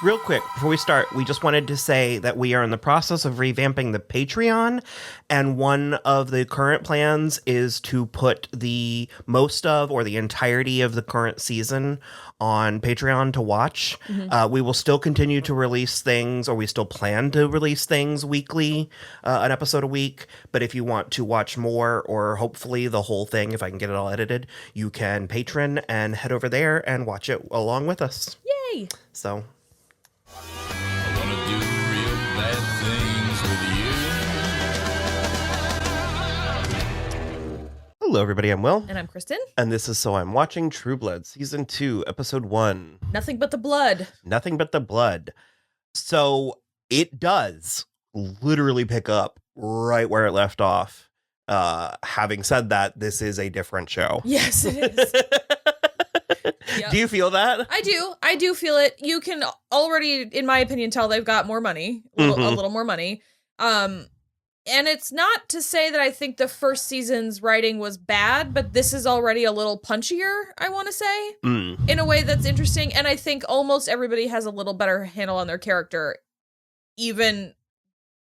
Real quick, before we start, we just wanted to say that we are in the process of revamping the Patreon, and one of the current plans is to put the most of or the entirety of the current season on Patreon to watch. We will still continue to release things, or we still plan to release things weekly, an episode a week, but if you want to watch more, or hopefully the whole thing, if I can get it all edited, you can patron and head over there and watch it along with us. Yay! So... I wanna do real bad things with you. Hello, everybody. I'm Will. And I'm Kristen. And this is So I'm Watching True Blood, Season 2, Episode 1. Nothing but the blood. Nothing but the blood. So it does literally pick up right where it left off. Having said that, this is a different show. Yes, it is. Yep. Do you feel that? I do feel it. You can already, in my opinion, tell they've got more money, a little more money. And it's not to say that I think the first season's writing was bad, but this is already a little punchier, I want to say, in a way that's interesting. And I think almost everybody has a little better handle on their character, even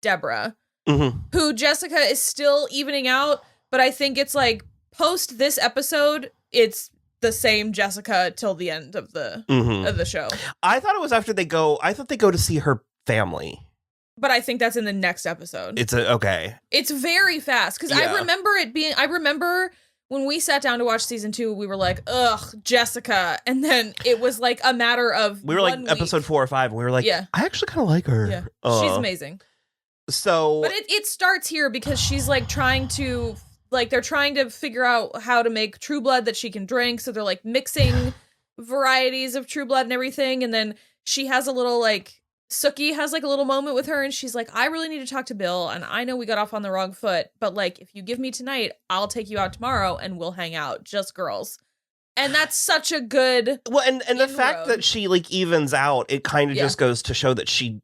Deborah, who Jessica is still evening out. But I think it's like post this episode, it's the same Jessica till the end of the show. I thought it was after they go. I thought they go to see her family. But I think that's in the next episode. Okay. It's very fast because Yeah. I remember when we sat down to watch season 2, we were like, ugh, Jessica. And then it was like a matter of We were like episode 4 or 5. And we were like, Yeah. I actually kind of like her. Yeah. She's amazing. So, But it starts here because she's like they're trying to figure out how to make True Blood that she can drink. So they're like mixing varieties of True Blood and everything. And then she has a little Sookie has like a little moment with her and she's like, I really need to talk to Bill. And I know we got off on the wrong foot, but like, if you give me tonight, I'll take you out tomorrow and we'll hang out, just girls. And that's such a good and the fact that she like evens out, it kind of just goes to show that she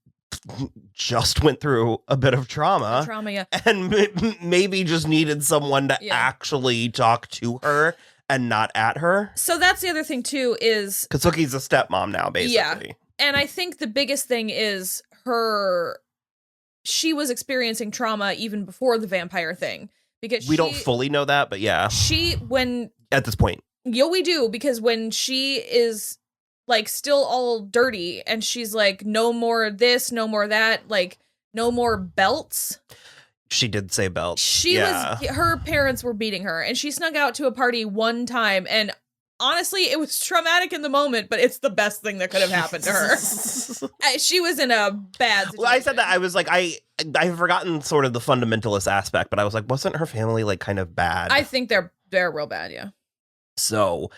just went through a bit of trauma, and maybe just needed someone to actually talk to her and not at her. So that's the other thing too, is because Sookie's a stepmom now, basically. And I think the biggest thing is she was experiencing trauma even before the vampire thing, because we don't fully know that, but yeah, at this point, we do, because when she is like still all dirty and she's like, no more this, no more that, like no more belts. She did say belts. Her parents were beating her and she snuck out to a party one time, and honestly, it was traumatic in the moment, but it's the best thing that could have happened to her. She was in a bad situation. Well, I said that, I was like, I've forgotten sort of the fundamentalist aspect, but I was like, wasn't her family like kind of bad? I think they're real bad, yeah. So,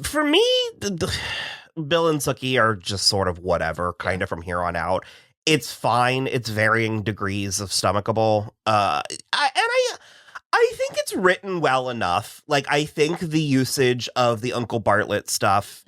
for me, Bill and Sookie are just sort of whatever, kind of from here on out. It's fine. It's varying degrees of stomachable. I think it's written well enough. Like, I think the usage of the Uncle Bartlett stuff,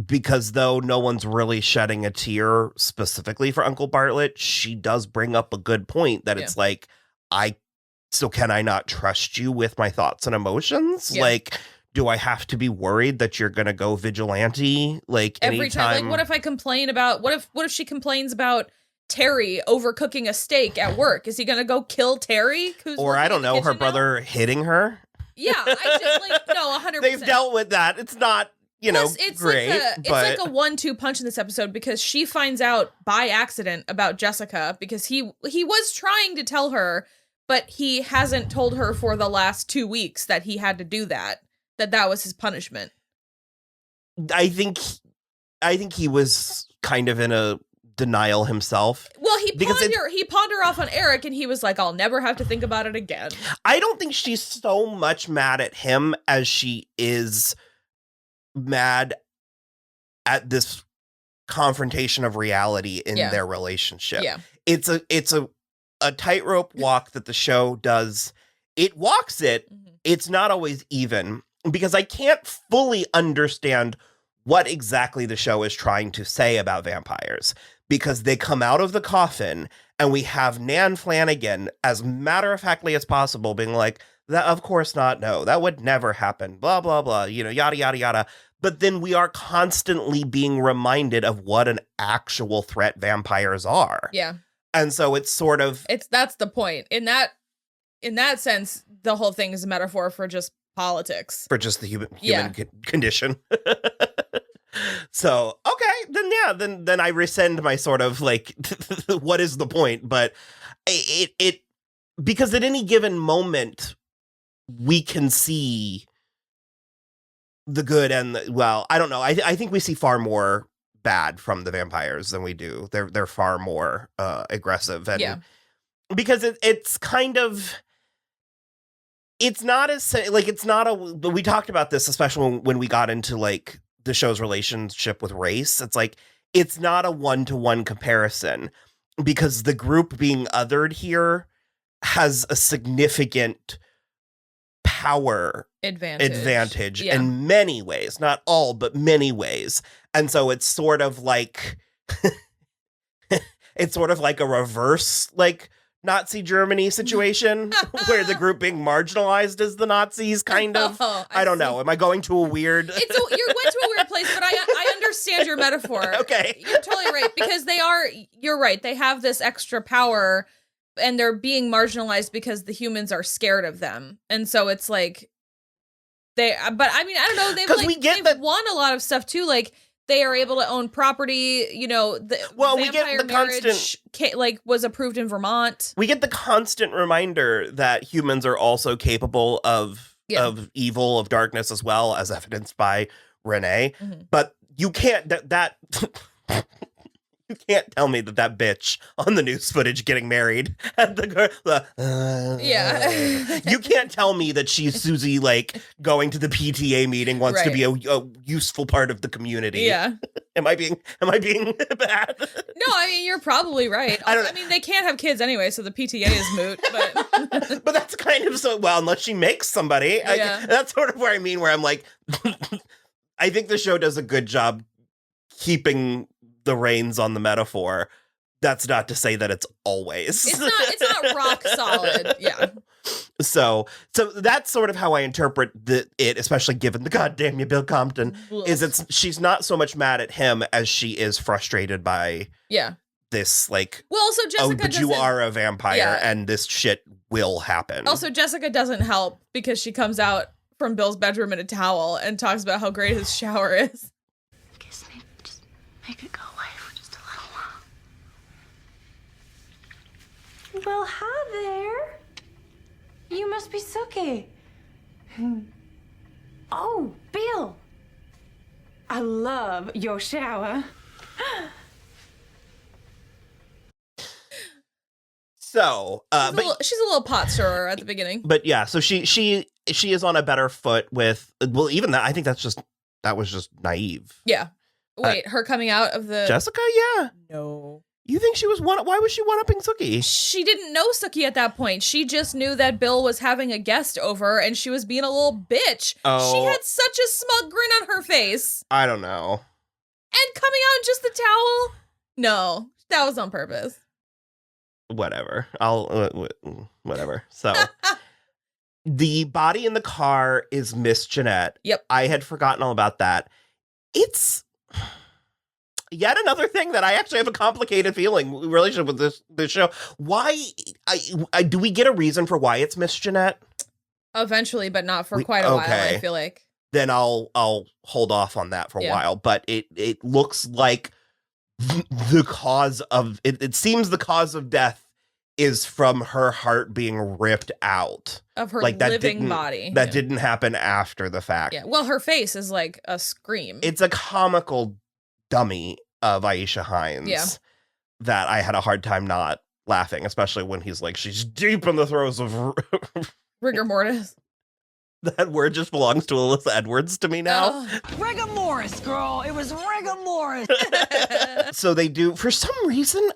because though no one's really shedding a tear specifically for Uncle Bartlett, she does bring up a good point that it's like, can I not trust you with my thoughts and emotions? Yeah. Like, do I have to be worried that you're going to go vigilante? Like, every time, like, what if I complain about, what if she complains about Terry overcooking a steak at work? Is he gonna go kill Terry? Or I don't know, her brother hitting her? Yeah, I just like, no, 100%. They've dealt with that. It's not, it's great. It's like a 1-2 punch in this episode, because she finds out by accident about Jessica, because he was trying to tell her, but he hasn't told her for the last 2 weeks that he had to do that was his punishment. I think he was kind of in a denial himself. Well, he pawned her off on Eric, and he was like, I'll never have to think about it again. I don't think she's so much mad at him as she is mad at this confrontation of reality in their relationship. Yeah. It's a tightrope walk that the show does. It walks it. It's not always even, because I can't fully understand what exactly the show is trying to say about vampires, because they come out of the coffin And we have Nan Flanagan, as matter-of-factly as possible, being like, that, of course not, no, that would never happen, blah, blah, blah, you know, yada, yada, yada. But then we are constantly being reminded of what an actual threat vampires are. Yeah. And so it's sort of... That's the point. In that sense, the whole thing is a metaphor for just politics. For just the human condition. So, okay, then I rescind my sort of like, what is the point? But it because at any given moment, we can see the good and I don't know. I think we see far more bad from the vampires than we do. They're far more aggressive, and because it's kind of, it's not as like, it's not a, but we talked about this, especially when we got into like the show's relationship with race. It's like, it's not a one-to-one comparison, because the group being othered here has a significant power advantage in many ways, not all, but many ways. And so it's sort of like, it's sort of like a reverse, like, Nazi Germany situation where the group being marginalized is the Nazis, kind of. I don't know. Am I going to a weird... You went to a weird place, but I understand your metaphor. Okay. You're totally right, because you're right, they have this extra power, and they're being marginalized because the humans are scared of them. And so it's like, but I mean, I don't know, they've won a lot of stuff too, like, they are able to own property, you know, we get the marriage was approved in Vermont. We get the constant reminder that humans are also capable of evil, of darkness, as well, as evidenced by Renee. Mm-hmm. But you can't you can't tell me that bitch on the news footage getting married at the girl. You can't tell me that she's Susie, like, going to the PTA meeting, wants to be a useful part of the community. Yeah. Am I being bad? No, I mean, you're probably right. I mean, they can't have kids anyway, so the PTA is moot. But but that's kind of unless she makes somebody. That's sort of where I'm like, I think the show does a good job keeping the reins on the metaphor. That's not to say that it's always. It's not rock solid. Yeah. So that's sort of how I interpret it, especially given the goddamn you Bill Compton. Is she's not so much mad at him as she is frustrated by this, like, well, also Jessica, but you are a vampire and this shit will happen. Also, Jessica doesn't help because she comes out from Bill's bedroom in a towel and talks about how great his shower is. Kiss me, just make it go away for just a little while. Well, hi there. You must be Sookie. Oh, Bill. I love your shower. So, she's a little pot stirrer at the beginning. But yeah, so she is on a better foot with, well, even that, I think that was just naive. Yeah. Wait, her coming out of the... Jessica? Yeah. No. You think she was why was she one-upping Sookie? She didn't know Sookie at that point. She just knew that Bill was having a guest over and she was being a little bitch. Oh. She had such a smug grin on her face. I don't know. And coming out in just the towel? No, that was on purpose. Whatever. Whatever. So, the body in the car is Miss Jeanette. Yep. I had forgotten all about that. It's yet another thing that I actually have a complicated relationship with this show. Why do we get a reason for why it's Miss Jeanette? Eventually, but not for quite a while, I feel like. Then I'll hold off on that for a while. But it looks like the cause of it seems the cause of death is from her heart being ripped out of her living body. That didn't happen after the fact. Yeah. Well, her face is like a scream. It's a comical dummy of Aisha Hines that I had a hard time not laughing, especially when he's like, she's deep in the throes of rigor mortis. That word just belongs to Alyssa Edwards to me now. Rigor mortis, girl. It was rigor mortis. So they do, for some reason,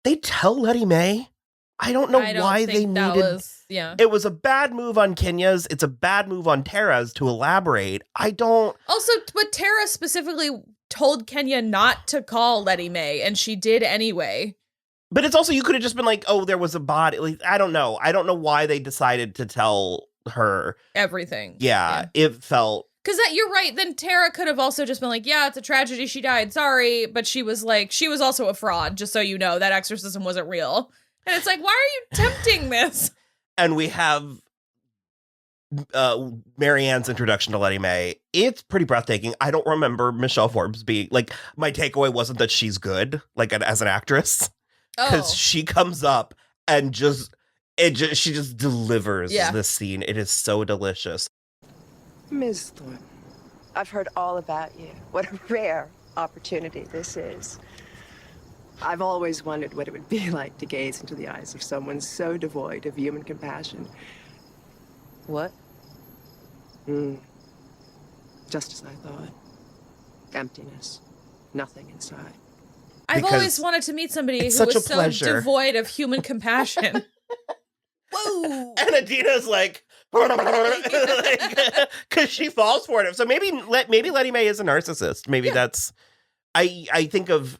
they tell Letty Mae. I don't know why they needed. It was a bad move on Kenya's. It's a bad move on Tara's to elaborate. I don't. Also, but Tara specifically told Kenya not to call Letty Mae, and she did anyway. But it's also, you could have just been like, oh, there was a body. Like, I don't know. I don't know why they decided to tell her everything. Yeah. It felt. Because you're right. Then Tara could have also just been like, yeah, it's a tragedy. She died. Sorry. But she was like, she was also a fraud, just so you know. That exorcism wasn't real. And it's like, why are you tempting this? And we have Marianne's introduction to Letty Mae. It's pretty breathtaking. I don't remember Michelle Forbes being like, my takeaway wasn't that she's good, like as an actress, because she comes up and she just delivers this scene. It is so delicious. Ms. Thorne, I've heard all about you. What a rare opportunity this is. I've always wondered what it would be like to gaze into the eyes of someone so devoid of human compassion. What? Just as I thought. Emptiness. Nothing inside. I've always wanted to meet somebody who was so devoid of human compassion. Whoa! And Adina's like, because she falls for it. So maybe Letty Mae is a narcissist. Maybe that's. I think of.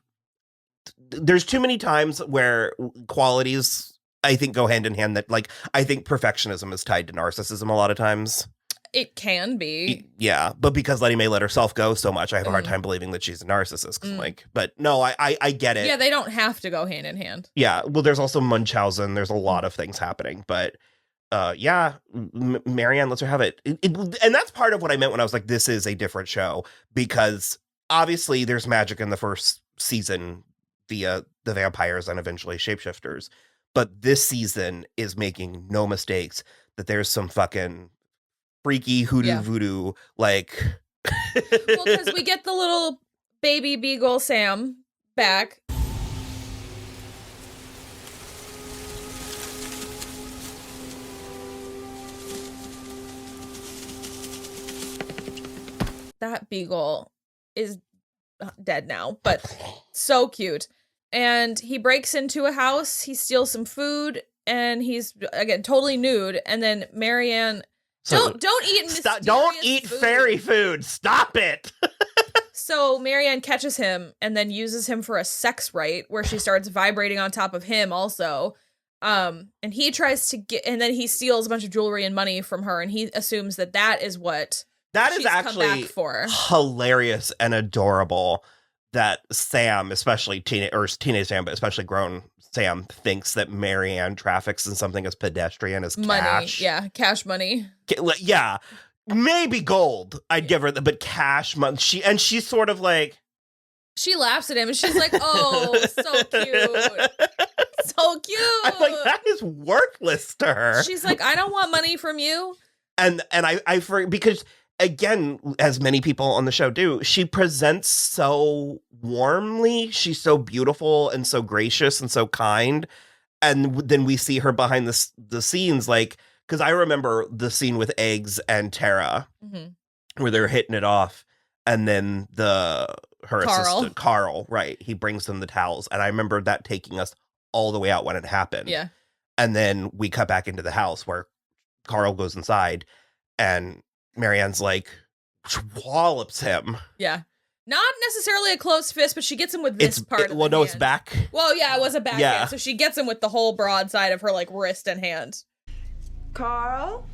There's too many times where qualities I think go hand in hand. That like I think perfectionism is tied to narcissism a lot of times. It can be. Yeah, but because Letty Mae let herself go so much, I have a hard time believing that she's a narcissist. 'Cause like, but no, I get it. Yeah, they don't have to go hand in hand. Yeah, well, there's also Munchausen. There's a lot of things happening, but Marianne lets her have it. And that's part of what I meant when I was like, this is a different show, because obviously there's magic in the first season via the vampires and eventually shapeshifters, but this season is making no mistakes that there's some fucking freaky hoodoo voodoo, like. Well, because we get the little baby beagle Sam back. That beagle is dead now, but so cute. And he breaks into a house, he steals some food, and he's again totally nude. And then Marianne, don't eat don't eat food. Fairy food. Stop it. So Marianne catches him and then uses him for a sex rite where she starts vibrating on top of him also. And he tries to and then he steals a bunch of jewelry and money from her, and he assumes that is what. That is actually hilarious and adorable that Sam, especially teenage Sam, but especially grown Sam, thinks that Marianne traffics in something as pedestrian as money. Cash. Yeah, cash money. Yeah, maybe gold. I'd give her but cash money. She's sort of like. She laughs at him and she's like, oh, so cute. So cute. I'm like, that is worthless to her. She's like, I don't want money from you. And because. Again, as many people on the show do, she presents so warmly. She's so beautiful and so gracious and so kind. And then we see her behind the scenes, like, because I remember the scene with Eggs and Tara, where they're hitting it off, and then her assistant Carl, right? He brings them the towels, and I remember that taking us all the way out when it happened. Yeah, and then we cut back into the house where Carl goes inside, and Marianne's like wallops him. Yeah. Not necessarily a closed fist, but she gets him with this part of the hand. It's back. Well, yeah, it was a backhand. So she gets him with the whole broad side of her like wrist and hand. Carl?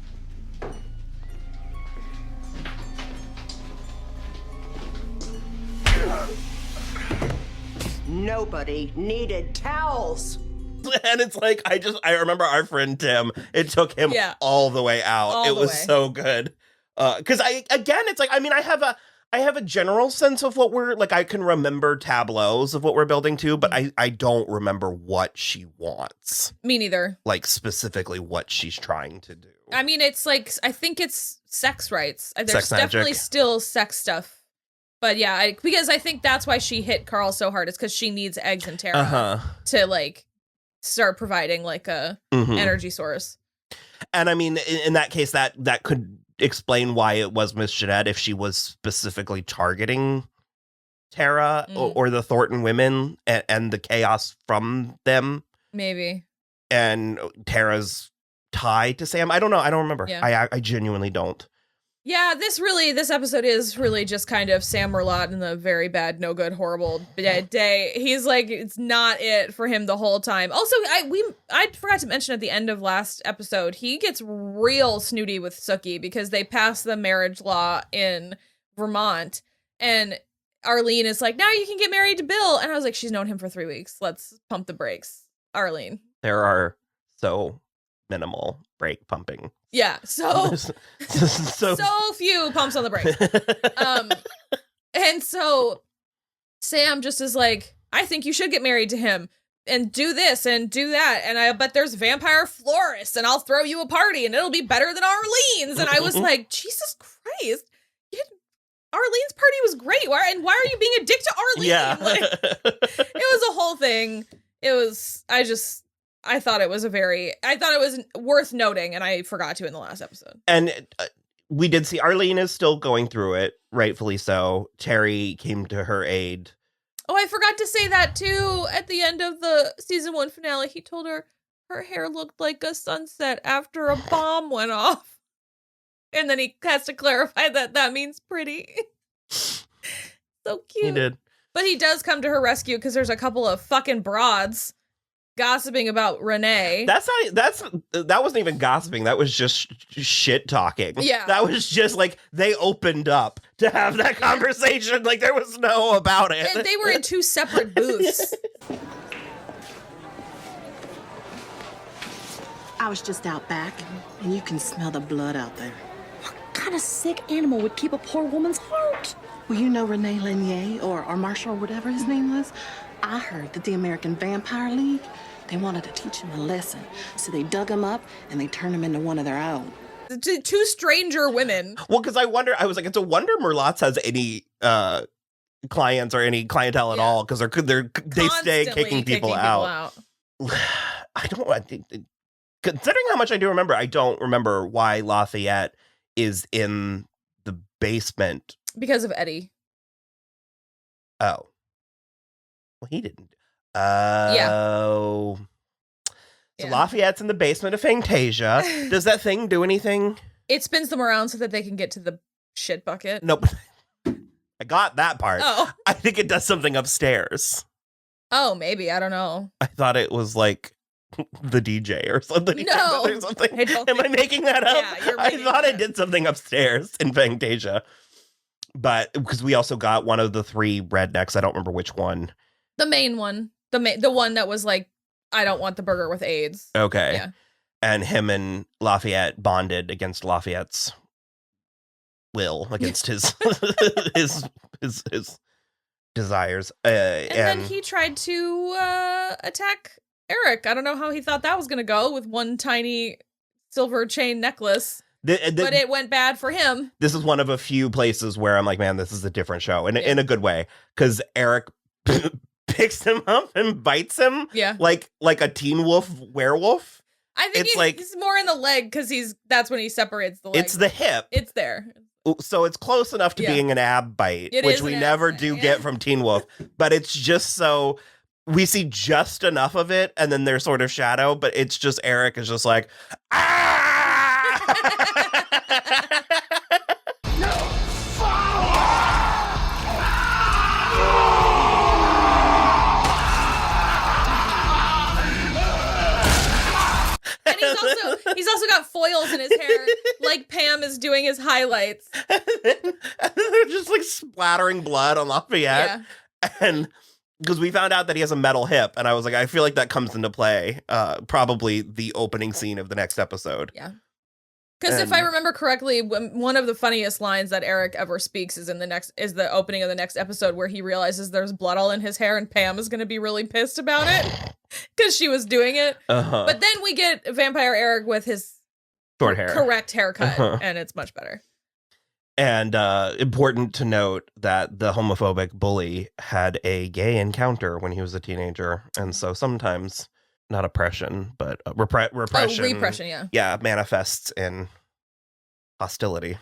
Nobody needed towels. And it's like, I remember our friend Tim, it took him all the way out. It was so good. Because it's like, I mean, I have a general sense of what we're like. I can remember tableaus of what we're building to, but I don't remember what she wants. Me neither. Like specifically what she's trying to do. I mean, it's like, I think it's sex rights. There's sex definitely still sex stuff. But yeah, because I think that's why she hit Carl so hard. It's because she needs Eggs and Tara to like start providing like a energy source. And I mean, in that case, that could explain why it was Miss Jeanette if she was specifically targeting Tara or the Thornton women and the chaos from them. Maybe. And Tara's tie to Sam. I don't know. I don't remember. Yeah. I genuinely don't. Yeah, this episode is really just kind of Sam Merlot in the very bad, no good, horrible day. He's like, it's not it for him the whole time. Also, I forgot to mention at the end of last episode, he gets real snooty with Sookie because they passed the marriage law in Vermont, and Arlene is like, now you can get married to Bill. And I was like, she's known him for 3 weeks. Let's pump the brakes, Arlene. There are so minimal brake pumping. Yeah, so few pumps on the brakes. And so Sam just is like, I think you should get married to him and do this and do that. And I bet there's vampire florists and I'll throw you a party and it'll be better than Arlene's. And I was like, Jesus Christ. Arlene's party was great. Why are you being a dick to Arlene? Yeah. Like, it was a whole thing. I thought it was worth noting, and I forgot to in the last episode. And we did see Arlene is still going through it, rightfully so. Terry came to her aid. Oh, I forgot to say that too. At the end of the season 1 finale, he told her hair looked like a sunset after a bomb went off. And then he has to clarify that means pretty. So cute. He did. But he does come to her rescue because there's a couple of fucking broads gossiping about Renee. That wasn't even gossiping. That was just shit talking. Yeah. That was just like they opened up to have that conversation. Like there was no about it. And they were in 2 separate booths. I was just out back, and you can smell the blood out there. What kind of sick animal would keep a poor woman's heart? Well, you know Renee Lanier, or Marshall, or whatever his name was? I heard that the American Vampire League, they wanted to teach him a lesson. So they dug him up, and they turned him into one of their own. 2 stranger women. Well, because I was like, it's a wonder Merlot's has any clients or any clientele at all, because they stay kicking people out. I don't. Considering how much I do remember, I don't remember why Lafayette is in the basement. Because of Eddie. Oh. Well, he didn't. Yeah. So Yeah. Lafayette's in the basement of Fantasia. Does that thing do anything? It spins them around so that they can get to the shit bucket. Nope. I got that part. Oh. I think it does something upstairs. Oh, maybe. I don't know. I thought it was like the DJ or something. No. Or something. I Am I making that up? Yeah, you're I making thought it it did something upstairs in Fantasia. But because we also got one of the 3 rednecks. I don't remember which one. The main one. The one that was like, I don't want the burger with AIDS. Okay. Yeah. And him and Lafayette bonded against Lafayette's will, against his his desires. And then he tried to attack Eric. I don't know how he thought that was going to go with one tiny silver chain necklace. But it went bad for him. This is one of a few places where I'm like, man, this is a different show. In a good way. Because Eric picks him up and bites him. Yeah. Like a Teen Wolf werewolf. I think it's more in the leg because that's when he separates the leg. It's the hip. It's there. So it's close enough to being an ab bite, It which is we an never ab do bite, get from Teen Wolf. But it's just so we see just enough of it, and then there's sort of shadow, but it's just Eric is just like, ah! And he's also got foils in his hair, like Pam is doing his highlights. And they're just like splattering blood on Lafayette. Yeah. And because we found out that he has a metal hip, and I was like, I feel like that comes into play, probably the opening scene of the next episode. Yeah. Because if I remember correctly, one of the funniest lines that Eric ever speaks is the opening of the next episode where he realizes there's blood all in his hair and Pam is going to be really pissed about it because she was doing it. Uh-huh. But then we get Vampire Eric with his Short hair. correct haircut, and it's much better. And important to note that the homophobic bully had a gay encounter when he was a teenager. And so sometimes, not oppression, but repression. Oh, repression, yeah. Yeah, manifests in hostility.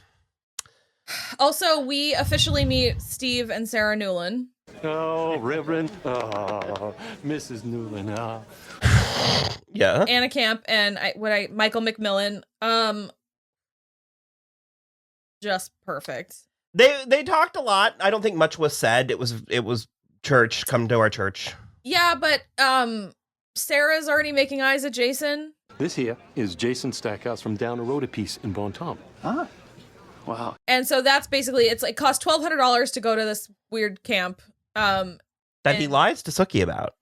Also, we officially meet Steve and Sarah Newlin. Oh, Reverend. Oh, Mrs. Newlin. Yeah. Anna Camp and Michael McMillan. just perfect. They talked a lot. I don't think much was said. It was church. Come to our church. Yeah, but Sarah's already making eyes at Jason. This here is Jason Stackhouse from down the road a piece in Bon Tom. Ah. Wow. And so that's basically, it costs $1,200 to go to this weird camp. That he lies to Sookie about.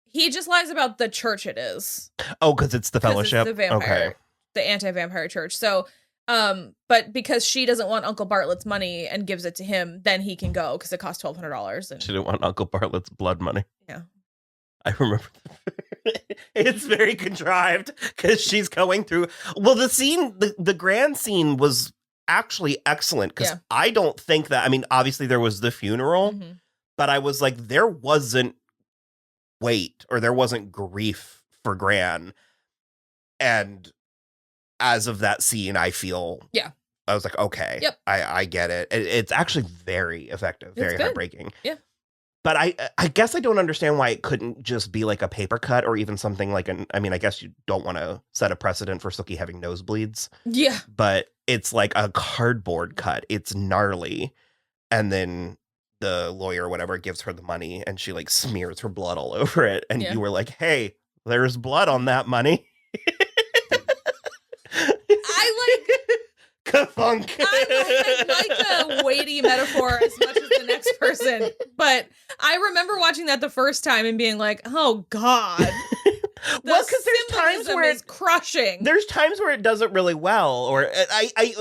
He just lies about the church it is. Oh, because it's the fellowship? It's the vampire, the anti-vampire church. So, but because she doesn't want Uncle Bartlett's money and gives it to him, then he can go because it costs $1,200. And she didn't want Uncle Bartlett's blood money. Yeah. I remember. It's very contrived because she's going through. Well, the scene, the grand scene was actually excellent because I don't think that. I mean, obviously there was the funeral, but I was like, there wasn't weight or there wasn't grief for Gran. And as of that scene, I feel. Yeah. I was like, okay, I get it. It's actually very effective, very heartbreaking. Yeah. But I guess I don't understand why it couldn't just be like a paper cut or even something like I mean, I guess you don't want to set a precedent for Sookie having nosebleeds. Yeah. But it's like a cardboard cut. It's gnarly. And then the lawyer or whatever gives her the money and she like smears her blood all over it. And you were like, hey, there's blood on that money. Ka-funk. I like a weighty metaphor as much as the next person, but I remember watching that the first time and being like, "Oh God!" Well, because there's times where it's crushing. There's times where it does it really well, or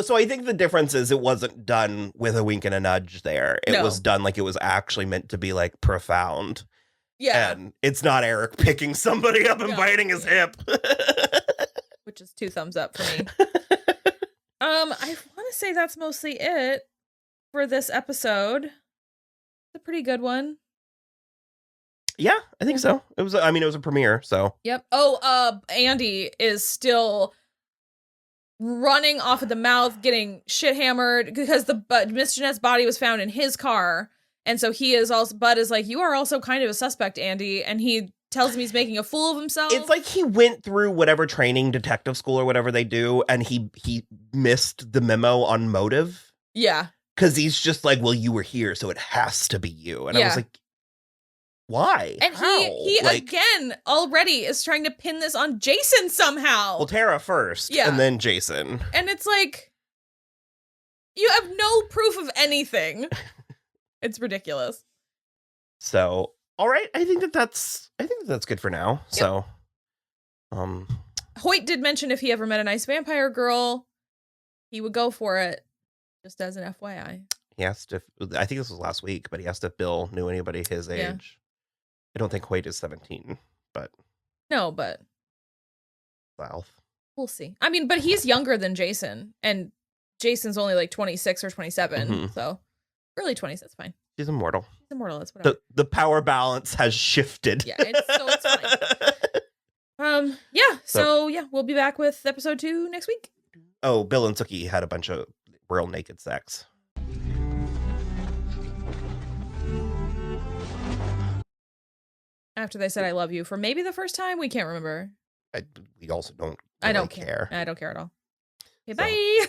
so I think the difference is it wasn't done with a wink and a nudge. There, it was done like it was actually meant to be like profound. Yeah, and it's not Eric picking somebody up and biting his hip, which is 2 thumbs up for me. I want to say that's mostly it for this episode. It's a pretty good one. Yeah, I think so. It was a premiere, so. Yep. Oh, Andy is still running off at the mouth, getting shit hammered because Miss Jeanette's body was found in his car. And so Bud is like, you are also kind of a suspect, Andy. And he tells him he's making a fool of himself. It's like he went through whatever training, detective school or whatever they do, and he missed the memo on motive. Yeah. Because he's just like, well, you were here, so it has to be you. And I was like, why? And he again already is trying to pin this on Jason somehow. Well, Tara first, and then Jason. And it's like, you have no proof of anything. It's ridiculous. So, all right, I think that's good for now. Yep. So, Hoyt did mention if he ever met a nice vampire girl, he would go for it. Just as an FYI. He asked if, I think this was last week, but he asked if Bill knew anybody his age. Yeah. I don't think Hoyt is 17, but. No, but. Ralph. We'll see. I mean, but he's younger than Jason, and Jason's only like 26 or 27, so early 20s, that's fine. She's immortal. She's immortal, that's whatever. The power balance has shifted. Yeah, it's fine. Yeah, so yeah, we'll be back with episode 2 next week. Oh, Bill and Sookie had a bunch of real naked sex. After they said I love you for maybe the first time, we can't remember. We also don't. I don't care. I don't care at all. Okay, bye.